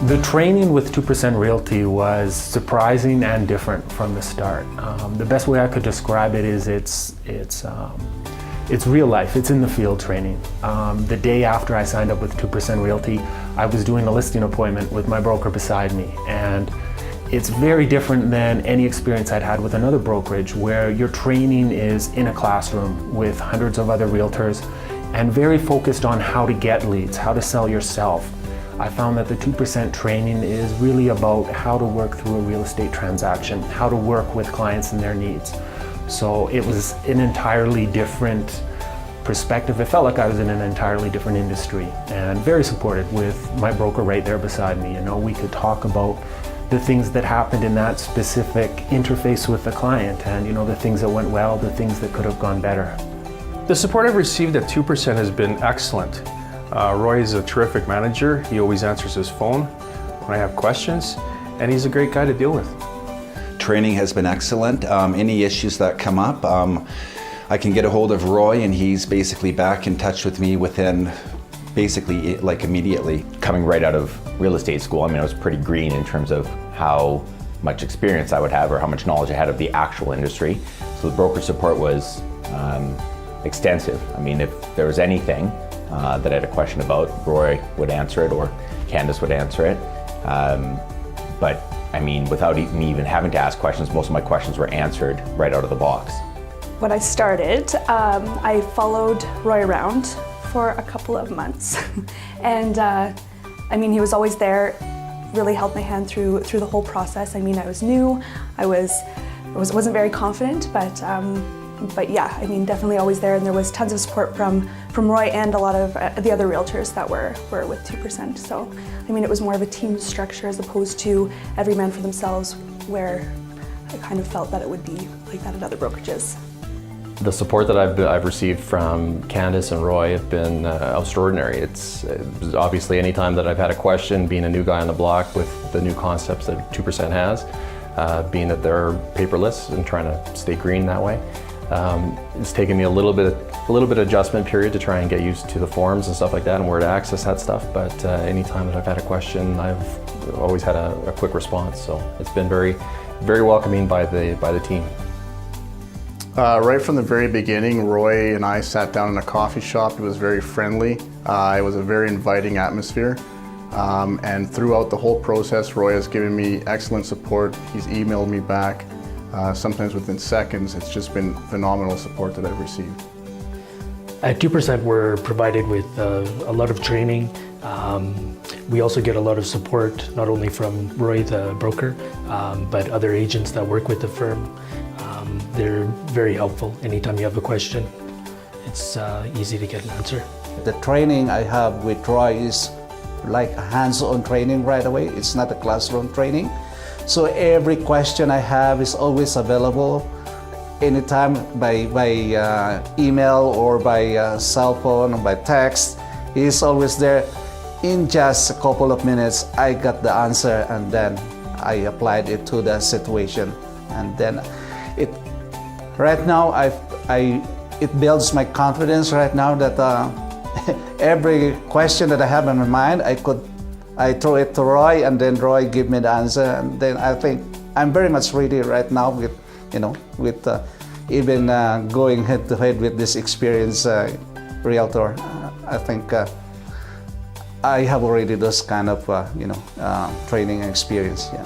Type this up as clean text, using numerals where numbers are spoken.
The training with 2% Realty was surprising and different from the start. The best way I could describe it is it's real life. It's in the field training. The day after I signed up with 2% Realty, I was doing a listing appointment with my broker beside me, and it's very different than any experience I'd had with another brokerage where your training is in a classroom with hundreds of other realtors and very focused on how to get leads, how to sell yourself. I found that the 2% training is really about how to work through a real estate transaction, how to work with clients and their needs. So it was an entirely different perspective. It felt like I was in an entirely different industry, and very supported with my broker right there beside me. You know, we could talk about the things that happened in that specific interface with the client, and you know, the things that went well, the things that could have gone better. The support I've received at 2% has been excellent. Roy is a terrific manager. He always answers his phone when I have questions, and he's a great guy to deal with. Training has been excellent. Any issues that come up, I can get a hold of Roy, and he's basically back in touch with me within basically like immediately. Coming right out of real estate school, I mean, I was pretty green in terms of how much experience I would have or how much knowledge I had of the actual industry. So the broker support was extensive. I mean, if there was anything that I had a question about, Roy would answer it or Candace would answer it. But I mean, without me even having to ask questions, most of my questions were answered right out of the box. When I started, I followed Roy around for a couple of months. And I mean, he was always there, really held my hand through the whole process. I mean, I was new, I wasn't very confident, but yeah, I mean, definitely always there, and there was tons of support from Roy and a lot of the other realtors that were with 2%. So, I mean, it was more of a team structure as opposed to every man for themselves, where I kind of felt that it would be like that at other brokerages. The support that I've received from Candace and Roy have been extraordinary. It's obviously any time that I've had a question, being a new guy on the block with the new concepts that 2% has, being that they're paperless and trying to stay green that way. It's taken me a little bit adjustment period to try and get used to the forms and stuff like that and where to access that stuff, but anytime that I've had a question, I've always had a quick response. So it's been very, very welcoming by the team. Right from the very beginning, Roy and I sat down in a coffee shop. It was very friendly. It was a very inviting atmosphere. And throughout the whole process, Roy has given me excellent support. He's emailed me back, sometimes within seconds. It's just been phenomenal support that I've received. At 2%, we're provided with a lot of training. We also get a lot of support, not only from Roy, the broker, but other agents that work with the firm. They're very helpful. Anytime you have a question, it's easy to get an answer. The training I have with Roy is like a hands-on training right away. It's not a classroom training. So every question I have is always available anytime by email or by cell phone or by text. He's always there. In just a couple of minutes, I got the answer, and then I applied it to the situation. And then right now, it builds my confidence right now that every question that I have in my mind, I throw it to Roy, and then Roy give me the answer, and then I think I'm very much ready right now with, even going head to head with this experienced realtor. I think I have already this kind of, training and experience. Yeah.